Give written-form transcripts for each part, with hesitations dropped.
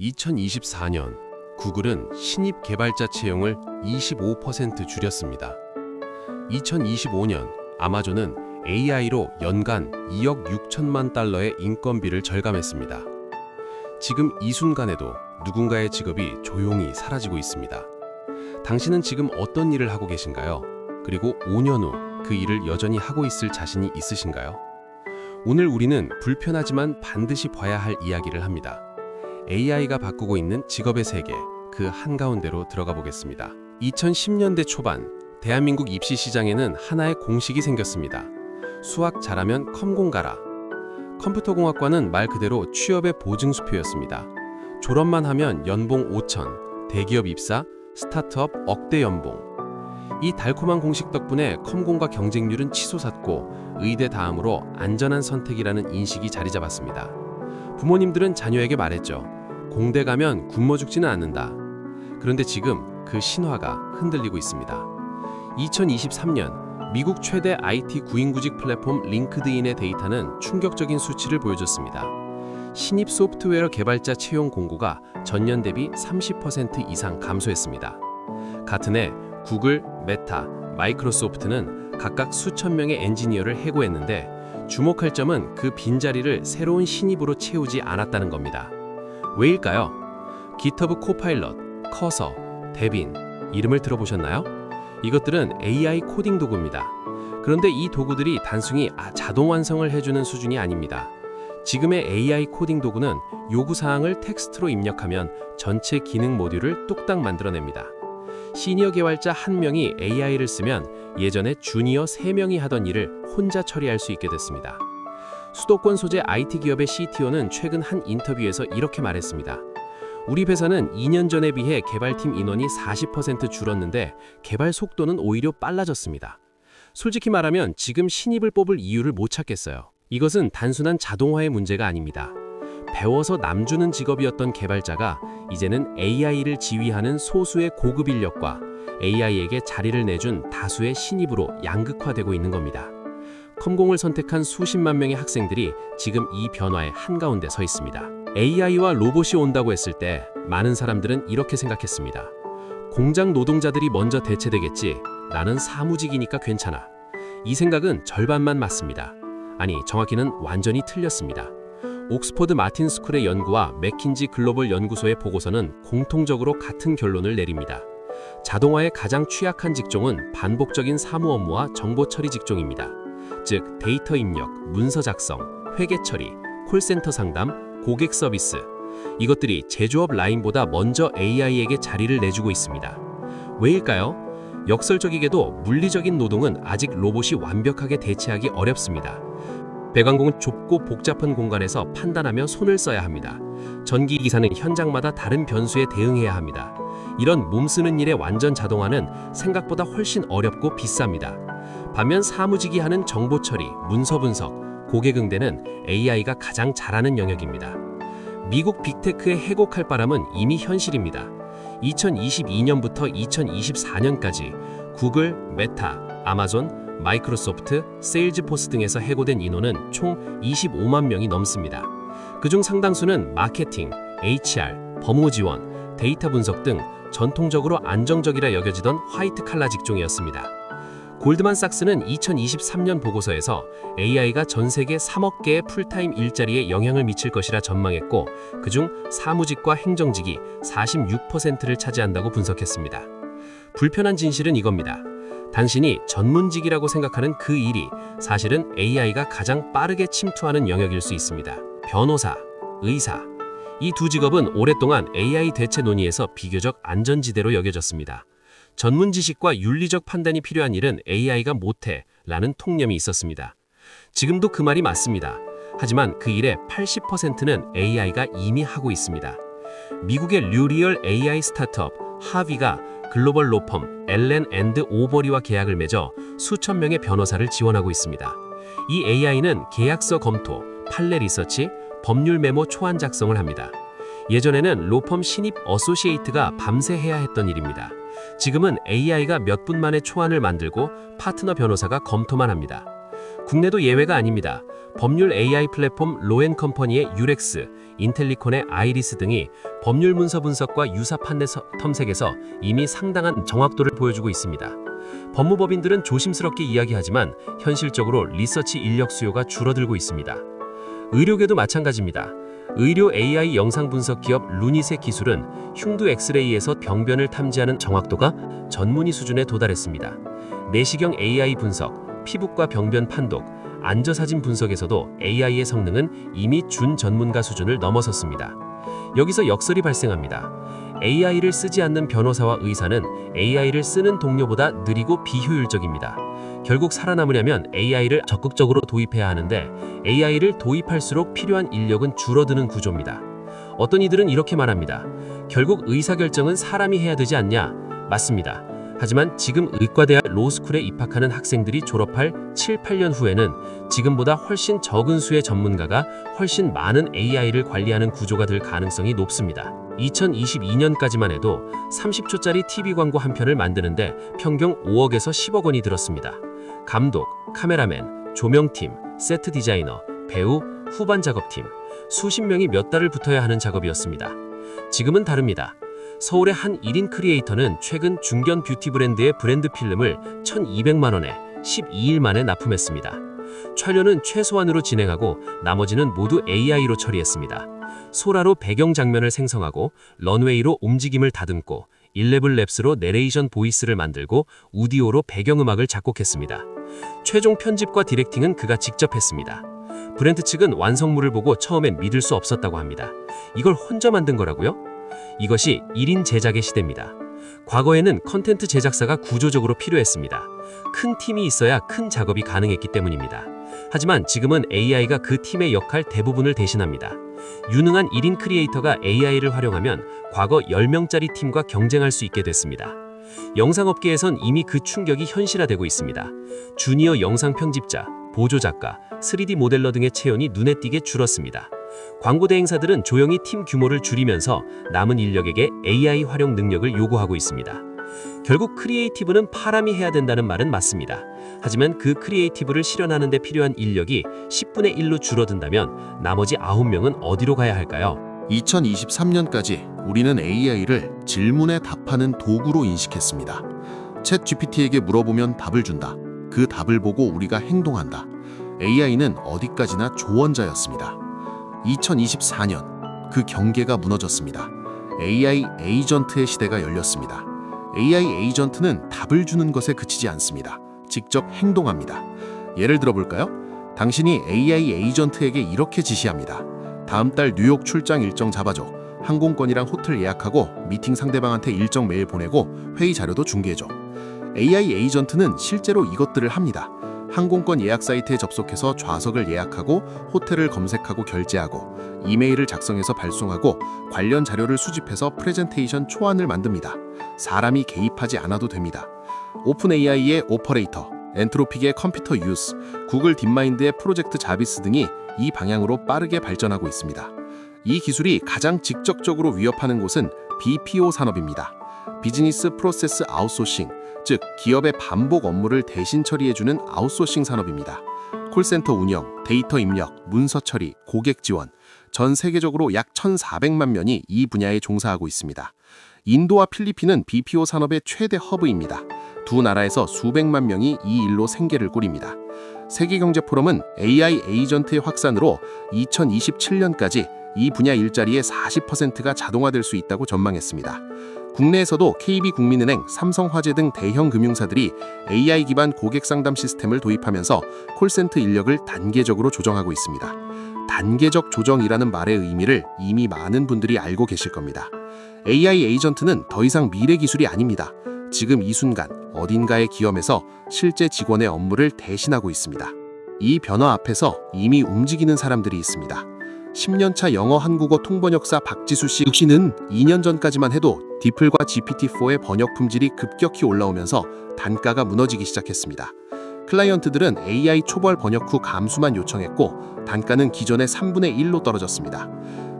2024년 구글은 신입 개발자 채용을 25% 줄였습니다. 2025년 아마존은 AI로 연간 2억 6천만 달러의 인건비를 절감했습니다. 지금 이 순간에도 누군가의 직업이 조용히 사라지고 있습니다. 당신은 지금 어떤 일을 하고 계신가요? 그리고 5년 후 그 일을 여전히 하고 있을 자신이 있으신가요? 오늘 우리는 불편하지만 반드시 봐야 할 이야기를 합니다. AI가 바꾸고 있는 직업의 세계, 그 한가운데로 들어가 보겠습니다. 2010년대 초반, 대한민국 입시 시장에는 하나의 공식이 생겼습니다. 수학 잘하면 컴공 가라. 컴퓨터공학과는 말 그대로 취업의 보증수표였습니다. 졸업만 하면 연봉 5천, 대기업 입사, 스타트업 억대 연봉. 이 달콤한 공식 덕분에 컴공과 경쟁률은 치솟았고 의대 다음으로 안전한 선택이라는 인식이 자리 잡았습니다. 부모님들은 자녀에게 말했죠. 공대 가면 굶어 죽지는 않는다. 그런데 지금 그 신화가 흔들리고 있습니다. 2023년 미국 최대 IT 구인구직 플랫폼 링크드인의 데이터는 충격적인 수치를 보여줬습니다. 신입 소프트웨어 개발자 채용 공고가 전년 대비 30% 이상 감소했습니다. 같은 해 구글, 메타, 마이크로소프트는 각각 수천 명의 엔지니어를 해고했는데 주목할 점은 그 빈자리를 새로운 신입으로 채우지 않았다는 겁니다. 왜일까요? GitHub 코파일럿, 커서, 데빈, 이름을 들어보셨나요? 이것들은 AI 코딩 도구입니다. 그런데 이 도구들이 단순히 자동 완성을 해주는 수준이 아닙니다. 지금의 AI 코딩 도구는 요구사항을 텍스트로 입력하면 전체 기능 모듈을 뚝딱 만들어냅니다. 시니어 개발자 1명이 AI를 쓰면 예전에 주니어 3명이 하던 일을 혼자 처리할 수 있게 됐습니다. 수도권 소재 IT 기업의 CTO는 최근 한 인터뷰에서 이렇게 말했습니다. 우리 회사는 2년 전에 비해 개발팀 인원이 40% 줄었는데 개발 속도는 오히려 빨라졌습니다. 솔직히 말하면 지금 신입을 뽑을 이유를 못 찾겠어요. 이것은 단순한 자동화의 문제가 아닙니다. 배워서 남주는 직업이었던 개발자가 이제는 AI를 지휘하는 소수의 고급 인력과 AI에게 자리를 내준 다수의 신입으로 양극화되고 있는 겁니다. 컴공을 선택한 수십만 명의 학생들이 지금 이 변화의 한가운데 서 있습니다. AI와 로봇이 온다고 했을 때 많은 사람들은 이렇게 생각했습니다. 공장 노동자들이 먼저 대체되겠지. 나는 사무직이니까 괜찮아. 이 생각은 절반만 맞습니다. 아니, 정확히는 완전히 틀렸습니다. 옥스퍼드 마틴 스쿨의 연구와 맥킨지 글로벌 연구소의 보고서는 공통적으로 같은 결론을 내립니다. 자동화의 가장 취약한 직종은 반복적인 사무 업무와 정보 처리 직종입니다. 즉, 데이터 입력, 문서 작성, 회계 처리, 콜센터 상담, 고객 서비스. 이것들이 제조업 라인보다 먼저 AI에게 자리를 내주고 있습니다. 왜일까요? 역설적이게도 물리적인 노동은 아직 로봇이 완벽하게 대체하기 어렵습니다. 배관공은 좁고 복잡한 공간에서 판단하며 손을 써야 합니다. 전기기사는 현장마다 다른 변수에 대응해야 합니다. 이런 몸 쓰는 일의 완전 자동화는 생각보다 훨씬 어렵고 비쌉니다. 반면 사무직이 하는 정보 처리, 문서 분석, 고객 응대는 AI가 가장 잘하는 영역입니다. 미국 빅테크의 해고 칼바람은 이미 현실입니다. 2022년부터 2024년까지 구글, 메타, 아마존, 마이크로소프트, 세일즈포스 등에서 해고된 인원은 총 25만 명이 넘습니다. 그중 상당수는 마케팅, HR, 법무 지원, 데이터 분석 등 전통적으로 안정적이라 여겨지던 화이트 칼라 직종이었습니다. 골드만삭스는 2023년 보고서에서 AI가 전 세계 3억 개의 풀타임 일자리에 영향을 미칠 것이라 전망했고, 그중 사무직과 행정직이 46%를 차지한다고 분석했습니다. 불편한 진실은 이겁니다. 당신이 전문직이라고 생각하는 그 일이 사실은 AI가 가장 빠르게 침투하는 영역일 수 있습니다. 변호사, 의사. 이 두 직업은 오랫동안 AI 대체 논의에서 비교적 안전지대로 여겨졌습니다. 전문 지식과 윤리적 판단이 필요한 일은 AI가 못해 라는 통념이 있었습니다. 지금도 그 말이 맞습니다. 하지만 그 일의 80%는 AI가 이미 하고 있습니다. 미국의 류리얼 AI 스타트업 하비가 글로벌 로펌 엘렌 앤드 오버리와 계약을 맺어 수천 명의 변호사를 지원하고 있습니다. 이 AI는 계약서 검토, 판례 리서치, 법률 메모 초안 작성을 합니다. 예전에는 로펌 신입 어소시에이트가 밤새 해야 했던 일입니다. 지금은 AI가 몇 분 만에 초안을 만들고 파트너 변호사가 검토만 합니다. 국내도 예외가 아닙니다. 법률 AI 플랫폼 로엔컴퍼니의 유렉스, 인텔리콘의 아이리스 등이 법률 문서 분석과 유사 판례 탐색에서 이미 상당한 정확도를 보여주고 있습니다. 법무법인들은 조심스럽게 이야기하지만 현실적으로 리서치 인력 수요가 줄어들고 있습니다. 의료계도 마찬가지입니다. 의료 AI 영상 분석 기업 루닛의 기술은 흉두 엑스레이에서 병변을 탐지하는 정확도가 전문의 수준에 도달했습니다. 내시경 AI 분석, 피부과 병변 판독, 안저사진 분석에서도 AI의 성능은 이미 준전문가 수준을 넘어섰습니다. 여기서 역설이 발생합니다. AI를 쓰지 않는 변호사와 의사는 AI를 쓰는 동료보다 느리고 비효율적입니다. 결국 살아남으려면 AI를 적극적으로 도입해야 하는데 AI를 도입할수록 필요한 인력은 줄어드는 구조입니다. 어떤 이들은 이렇게 말합니다. 결국 의사결정은 사람이 해야 되지 않냐? 맞습니다. 하지만 지금 의과대학 로스쿨에 입학하는 학생들이 졸업할 7, 8년 후에는 지금보다 훨씬 적은 수의 전문가가 훨씬 많은 AI를 관리하는 구조가 될 가능성이 높습니다. 2022년까지만 해도 30초짜리 TV 광고 한 편을 만드는데 평균 5억에서 10억 원이 들었습니다. 감독, 카메라맨, 조명팀, 세트 디자이너, 배우, 후반 작업팀, 수십 명이 몇 달을 붙어야 하는 작업이었습니다. 지금은 다릅니다. 서울의 한 1인 크리에이터는 최근 중견 뷰티 브랜드의 브랜드 필름을 1,200만 원에 12일 만에 납품했습니다. 촬영은 최소한으로 진행하고 나머지는 모두 AI로 처리했습니다. 소라로 배경 장면을 생성하고 런웨이로 움직임을 다듬고 11랩스로 내레이션 보이스를 만들고 우디오로 배경음악을 작곡했습니다. 최종 편집과 디렉팅은 그가 직접 했습니다. 브랜드 측은 완성물을 보고 처음엔 믿을 수 없었다고 합니다. 이걸 혼자 만든 거라고요? 이것이 1인 제작의 시대입니다. 과거에는 컨텐츠 제작사가 구조적으로 필요했습니다. 큰 팀이 있어야 큰 작업이 가능했기 때문입니다. 하지만 지금은 AI가 그 팀의 역할 대부분을 대신합니다. 유능한 1인 크리에이터가 AI를 활용하면 과거 10명짜리 팀과 경쟁할 수 있게 됐습니다. 영상업계에선 이미 그 충격이 현실화되고 있습니다. 주니어 영상 편집자, 보조작가, 3D 모델러 등의 채용이 눈에 띄게 줄었습니다. 광고 대행사들은 조용히 팀 규모를 줄이면서 남은 인력에게 AI 활용 능력을 요구하고 있습니다. 결국 크리에이티브는 파람이 해야 된다는 말은 맞습니다. 하지만 그 크리에이티브를 실현하는 데 필요한 인력이 10분의 1로 줄어든다면 나머지 9명은 어디로 가야 할까요? 2023년까지 우리는 AI를 질문에 답하는 도구로 인식했습니다. 챗 GPT에게 물어보면 답을 준다. 그 답을 보고 우리가 행동한다. AI는 어디까지나 조언자였습니다. 2024년 그 경계가 무너졌습니다. AI 에이전트의 시대가 열렸습니다. AI 에이전트는 답을 주는 것에 그치지 않습니다. 직접 행동합니다. 예를 들어볼까요? 당신이 AI 에이전트에게 이렇게 지시합니다. 다음 달 뉴욕 출장 일정 잡아줘. 항공권이랑 호텔 예약하고 미팅 상대방한테 일정 메일 보내고 회의 자료도 중개해줘. AI 에이전트는 실제로 이것들을 합니다. 항공권 예약 사이트에 접속해서 좌석을 예약하고 호텔을 검색하고 결제하고 이메일을 작성해서 발송하고 관련 자료를 수집해서 프레젠테이션 초안을 만듭니다. 사람이 개입하지 않아도 됩니다. 오픈 AI의 오퍼레이터, 엔트로픽의 컴퓨터 유스, 구글 딥마인드의 프로젝트 자비스 등이 이 방향으로 빠르게 발전하고 있습니다. 이 기술이 가장 직접적으로 위협하는 곳은 BPO 산업입니다. 비즈니스 프로세스 아웃소싱, 즉 기업의 반복 업무를 대신 처리해주는 아웃소싱 산업입니다. 콜센터 운영, 데이터 입력, 문서 처리, 고객 지원, 전 세계적으로 약 1,400만 명이 이 분야에 종사하고 있습니다. 인도와 필리핀은 BPO 산업의 최대 허브입니다. 두 나라에서 수백만 명이 이 일로 생계를 꾸립니다. 세계경제포럼은 AI 에이전트의 확산으로 2027년까지 이 분야 일자리의 40%가 자동화될 수 있다고 전망했습니다. 국내에서도 KB국민은행, 삼성화재 등 대형 금융사들이 AI 기반 고객 상담 시스템을 도입하면서 콜센터 인력을 단계적으로 조정하고 있습니다. 단계적 조정이라는 말의 의미를 이미 많은 분들이 알고 계실 겁니다. AI 에이전트는 더 이상 미래 기술이 아닙니다. 지금 이 순간 어딘가의 기업에서 실제 직원의 업무를 대신하고 있습니다. 이 변화 앞에서 이미 움직이는 사람들이 있습니다. 10년차 영어 한국어 통번역사 박지수 씨는 2년 전까지만 해도 디플과 GPT-4의 번역 품질이 급격히 올라오면서 단가가 무너지기 시작했습니다. 클라이언트들은 AI 초벌 번역 후 감수만 요청했고 단가는 기존의 3분의 1로 떨어졌습니다.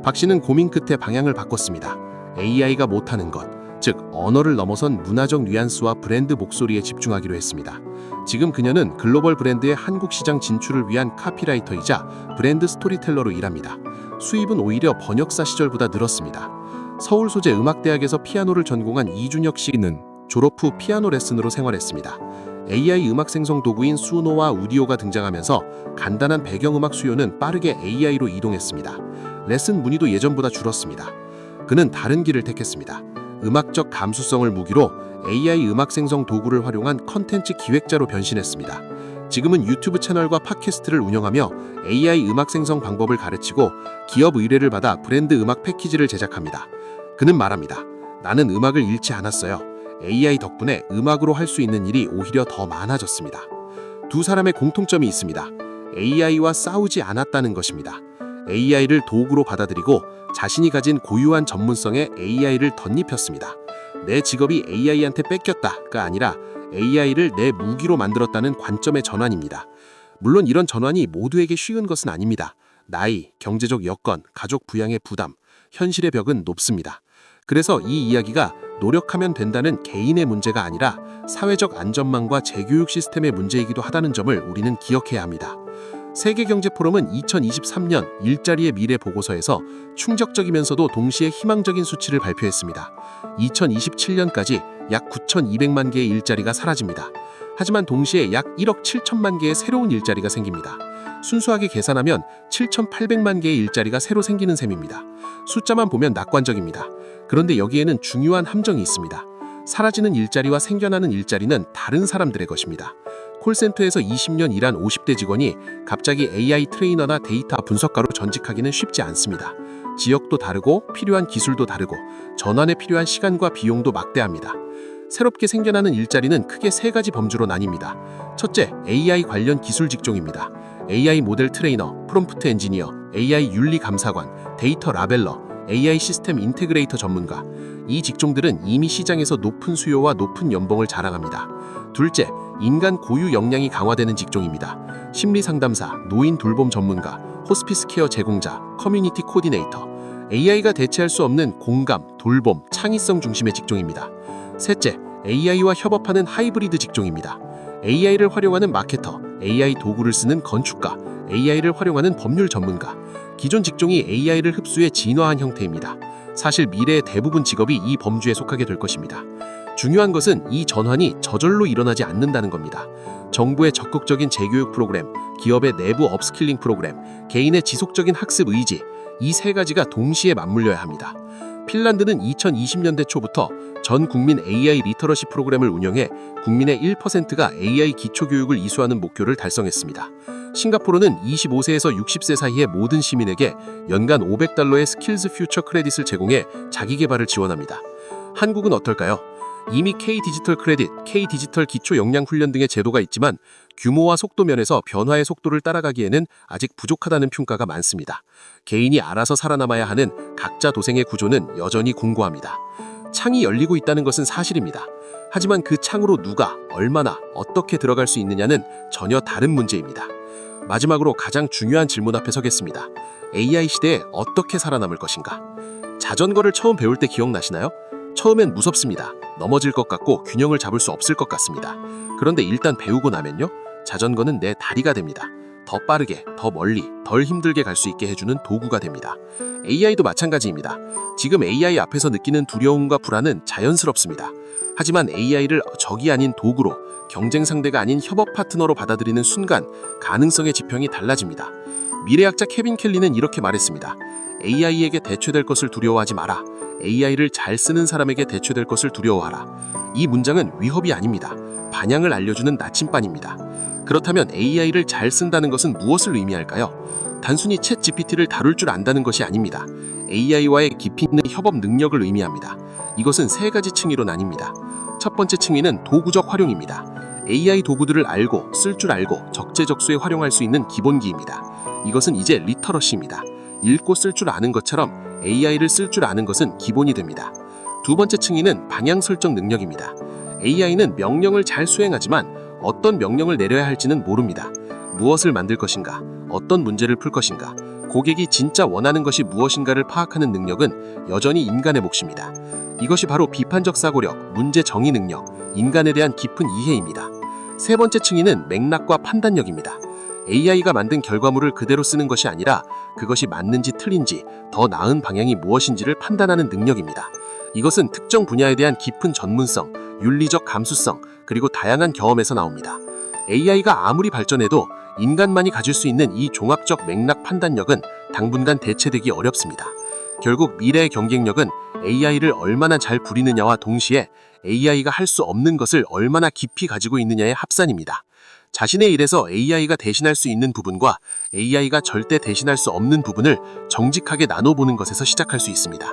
박 씨는 고민 끝에 방향을 바꿨습니다. AI가 못하는 것, 즉 언어를 넘어선 문화적 뉘앙스와 브랜드 목소리에 집중하기로 했습니다. 지금 그녀는 글로벌 브랜드의 한국 시장 진출을 위한 카피라이터이자 브랜드 스토리텔러로 일합니다. 수입은 오히려 번역사 시절보다 늘었습니다. 서울 소재 음악대학에서 피아노를 전공한 이준혁 씨는 졸업 후 피아노 레슨으로 생활했습니다. AI 음악 생성 도구인 수노와 우디오가 등장하면서 간단한 배경음악 수요는 빠르게 AI로 이동했습니다. 레슨 문의도 예전보다 줄었습니다. 그는 다른 길을 택했습니다. 음악적 감수성을 무기로 AI 음악 생성 도구를 활용한 컨텐츠 기획자로 변신했습니다. 지금은 유튜브 채널과 팟캐스트를 운영하며 AI 음악 생성 방법을 가르치고 기업 의뢰를 받아 브랜드 음악 패키지를 제작합니다. 그는 말합니다. 나는 음악을 잃지 않았어요. AI 덕분에 음악으로 할 수 있는 일이 오히려 더 많아졌습니다. 두 사람의 공통점이 있습니다. AI와 싸우지 않았다는 것입니다. AI를 도구로 받아들이고 자신이 가진 고유한 전문성에 AI를 덧입혔습니다. 내 직업이 AI한테 뺏겼다가 아니라 AI를 내 무기로 만들었다는 관점의 전환입니다. 물론 이런 전환이 모두에게 쉬운 것은 아닙니다. 나이, 경제적 여건, 가족 부양의 부담, 현실의 벽은 높습니다. 그래서 이 이야기가 노력하면 된다는 개인의 문제가 아니라 사회적 안전망과 재교육 시스템의 문제이기도 하다는 점을 우리는 기억해야 합니다. 세계경제포럼은 2023년 일자리의 미래 보고서에서 충격적이면서도 동시에 희망적인 수치를 발표했습니다. 2027년까지 약 9,200만 개의 일자리가 사라집니다. 하지만 동시에 약 1억 7천만 개의 새로운 일자리가 생깁니다. 순수하게 계산하면 7,800만 개의 일자리가 새로 생기는 셈입니다. 숫자만 보면 낙관적입니다. 그런데 여기에는 중요한 함정이 있습니다. 사라지는 일자리와 생겨나는 일자리는 다른 사람들의 것입니다. 콜센터에서 20년 일한 50대 직원이 갑자기 AI 트레이너나 데이터 분석가로 전직하기는 쉽지 않습니다. 지역도 다르고 필요한 기술도 다르고 전환에 필요한 시간과 비용도 막대합니다. 새롭게 생겨나는 일자리는 크게 세 가지 범주로 나뉩니다. 첫째, AI 관련 기술 직종입니다. AI 모델 트레이너, 프롬프트 엔지니어, AI 윤리 감사관, 데이터 라벨러, AI 시스템 인테그레이터 전문가. 이 직종들은 이미 시장에서 높은 수요와 높은 연봉을 자랑합니다. 둘째, 인간 고유 역량이 강화되는 직종입니다. 심리 상담사, 노인 돌봄 전문가, 호스피스 케어 제공자, 커뮤니티 코디네이터. AI가 대체할 수 없는 공감, 돌봄, 창의성 중심의 직종입니다. 셋째, AI와 협업하는 하이브리드 직종입니다. AI를 활용하는 마케터, AI 도구를 쓰는 건축가, AI를 활용하는 법률 전문가. 기존 직종이 AI를 흡수해 진화한 형태입니다. 사실 미래의 대부분 직업이 이 범주에 속하게 될 것입니다. 중요한 것은 이 전환이 저절로 일어나지 않는다는 겁니다. 정부의 적극적인 재교육 프로그램, 기업의 내부 업스킬링 프로그램, 개인의 지속적인 학습 의지, 이 세 가지가 동시에 맞물려야 합니다. 핀란드는 2020년대 초부터 전 국민 AI 리터러시 프로그램을 운영해 국민의 1%가 AI 기초교육을 이수하는 목표를 달성했습니다. 싱가포르는 25세에서 60세 사이의 모든 시민에게 연간 $500의 스킬즈 퓨처 크레딧을 제공해 자기개발을 지원합니다. 한국은 어떨까요? 이미 K-디지털 크레딧, K-디지털 기초 역량 훈련 등의 제도가 있지만 규모와 속도 면에서 변화의 속도를 따라가기에는 아직 부족하다는 평가가 많습니다. 개인이 알아서 살아남아야 하는 각자 도생의 구조는 여전히 공고합니다. 창이 열리고 있다는 것은 사실입니다. 하지만 그 창으로 누가, 얼마나, 어떻게 들어갈 수 있느냐는 전혀 다른 문제입니다. 마지막으로 가장 중요한 질문 앞에 서겠습니다. AI 시대에 어떻게 살아남을 것인가? 자전거를 처음 배울 때 기억나시나요? 처음엔 무섭습니다. 넘어질 것 같고 균형을 잡을 수 없을 것 같습니다. 그런데 일단 배우고 나면요, 자전거는 내 다리가 됩니다. 더 빠르게, 더 멀리, 덜 힘들게 갈 수 있게 해주는 도구가 됩니다. AI도 마찬가지입니다. 지금 AI 앞에서 느끼는 두려움과 불안은 자연스럽습니다. 하지만 AI를 적이 아닌 도구로, 경쟁 상대가 아닌 협업 파트너로 받아들이는 순간 가능성의 지평이 달라집니다. 미래학자 케빈 켈리는 이렇게 말했습니다. AI에게 대체될 것을 두려워하지 마라. AI를 잘 쓰는 사람에게 대체될 것을 두려워하라. 이 문장은 위협이 아닙니다. 방향을 알려주는 나침반입니다. 그렇다면 AI를 잘 쓴다는 것은 무엇을 의미할까요? 단순히 챗 GPT를 다룰 줄 안다는 것이 아닙니다. AI와의 깊이 있는 협업 능력을 의미합니다. 이것은 세 가지 층위로 나뉩니다. 첫 번째 층위는 도구적 활용입니다. AI 도구들을 알고, 쓸 줄 알고 적재적소에 활용할 수 있는 기본기입니다. 이것은 이제 리터러시입니다. 읽고 쓸 줄 아는 것처럼 AI를 쓸 줄 아는 것은 기본이 됩니다. 두 번째 층위는 방향 설정 능력입니다. AI는 명령을 잘 수행하지만 어떤 명령을 내려야 할지는 모릅니다. 무엇을 만들 것인가, 어떤 문제를 풀 것인가, 고객이 진짜 원하는 것이 무엇인가를 파악하는 능력은 여전히 인간의 몫입니다. 이것이 바로 비판적 사고력, 문제 정의 능력, 인간에 대한 깊은 이해입니다. 세 번째 층위는 맥락과 판단력입니다. AI가 만든 결과물을 그대로 쓰는 것이 아니라 그것이 맞는지 틀린지, 더 나은 방향이 무엇인지를 판단하는 능력입니다. 이것은 특정 분야에 대한 깊은 전문성, 윤리적 감수성, 그리고 다양한 경험에서 나옵니다. AI가 아무리 발전해도 인간만이 가질 수 있는 이 종합적 맥락 판단력은 당분간 대체되기 어렵습니다. 결국 미래의 경쟁력은 AI를 얼마나 잘 부리느냐와 동시에 AI가 할 수 없는 것을 얼마나 깊이 가지고 있느냐의 합산입니다. 자신의 일에서 AI가 대신할 수 있는 부분과 AI가 절대 대신할 수 없는 부분을 정직하게 나눠보는 것에서 시작할 수 있습니다.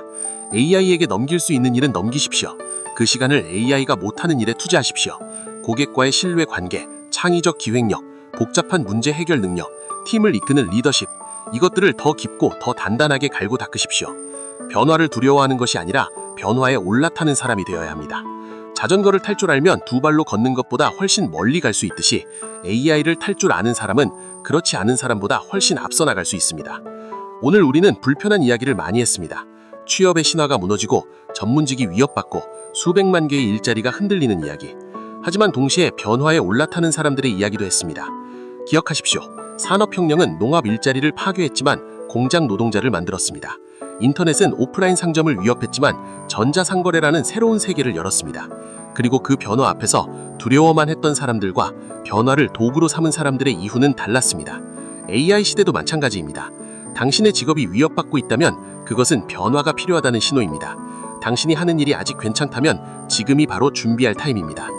AI에게 넘길 수 있는 일은 넘기십시오. 그 시간을 AI가 못하는 일에 투자하십시오. 고객과의 신뢰 관계, 창의적 기획력, 복잡한 문제 해결 능력, 팀을 이끄는 리더십, 이것들을 더 깊고 더 단단하게 갈고 닦으십시오. 변화를 두려워하는 것이 아니라 변화에 올라타는 사람이 되어야 합니다. 자전거를 탈 줄 알면 두 발로 걷는 것보다 훨씬 멀리 갈 수 있듯이 AI를 탈 줄 아는 사람은 그렇지 않은 사람보다 훨씬 앞서 나갈 수 있습니다. 오늘 우리는 불편한 이야기를 많이 했습니다. 취업의 신화가 무너지고 전문직이 위협받고 수백만 개의 일자리가 흔들리는 이야기. 하지만 동시에 변화에 올라타는 사람들의 이야기도 했습니다. 기억하십시오. 산업혁명은 농업 일자리를 파괴했지만 공장 노동자를 만들었습니다. 인터넷은 오프라인 상점을 위협했지만 전자상거래라는 새로운 세계를 열었습니다. 그리고 그 변화 앞에서 두려워만 했던 사람들과 변화를 도구로 삼은 사람들의 이후는 달랐습니다. AI 시대도 마찬가지입니다. 당신의 직업이 위협받고 있다면 그것은 변화가 필요하다는 신호입니다. 당신이 하는 일이 아직 괜찮다면 지금이 바로 준비할 타임입니다.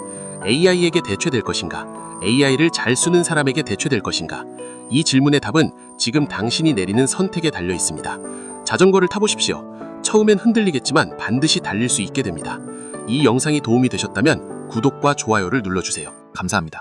AI에게 대체될 것인가? AI를 잘 쓰는 사람에게 대체될 것인가? 이 질문의 답은 지금 당신이 내리는 선택에 달려 있습니다. 자전거를 타보십시오. 처음엔 흔들리겠지만 반드시 달릴 수 있게 됩니다. 이 영상이 도움이 되셨다면 구독과 좋아요를 눌러주세요. 감사합니다.